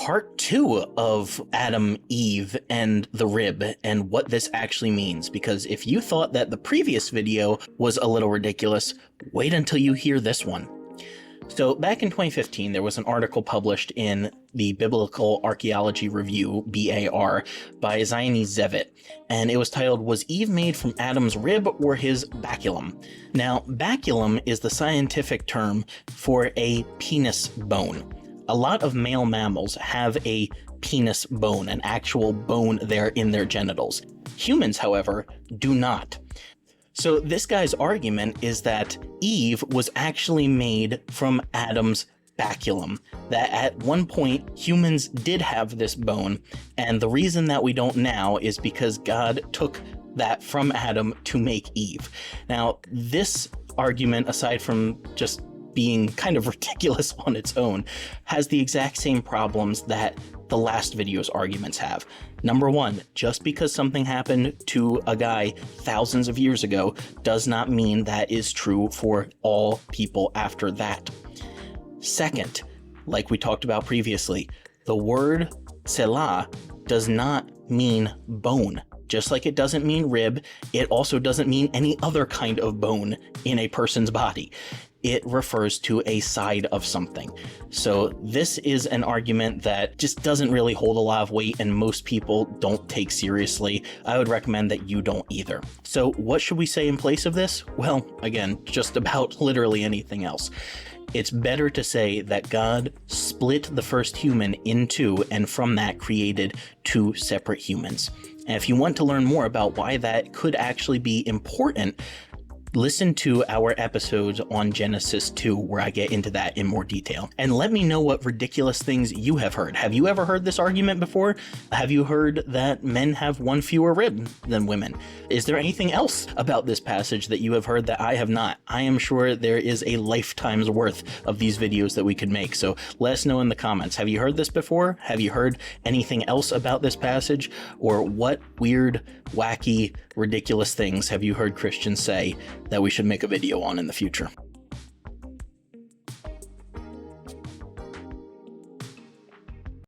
part 2 of Adam, Eve, and the rib, and what this actually means, because if you thought that the previous video was a little ridiculous, wait until you hear this one. So back in 2015, there was an article published in the Biblical Archaeology Review, BAR, by Zioni Zevit, and it was titled, "Was Eve Made from Adam's Rib or His Baculum?" Now, baculum is the scientific term for a penis bone. A lot of male mammals have a penis bone, an actual bone there in their genitals. Humans, however, do not. So this guy's argument is that Eve was actually made from Adam's baculum, that at one point humans did have this bone, and the reason that we don't now is because God took that from Adam to make Eve. Now, this argument, aside from just being kind of ridiculous on its own, has the exact same problems that the last video's arguments have. Number one, just because something happened to a guy thousands of years ago does not mean that is true for all people after that. Second, like we talked about previously, the word tselah does not mean bone. Just like it doesn't mean rib, it also doesn't mean any other kind of bone in a person's body. It refers to a side of something. So this is an argument that just doesn't really hold a lot of weight and most people don't take seriously. I would recommend that you don't either. So what should we say in place of this? Well, again, just about literally anything else. It's better to say that God split the first human in two and from that created two separate humans. And if you want to learn more about why that could actually be important, listen to our episodes on Genesis 2, where I get into that in more detail. And let me know what ridiculous things you have heard. Have you ever heard this argument before? Have you heard that men have one fewer rib than women? Is there anything else about this passage that you have heard that I have not? I am sure there is a lifetime's worth of these videos that we could make, so let us know in the comments. Have you heard this before? Have you heard anything else about this passage? Or what weird, wacky, ridiculous things have you heard Christians say that we should make a video on in the future?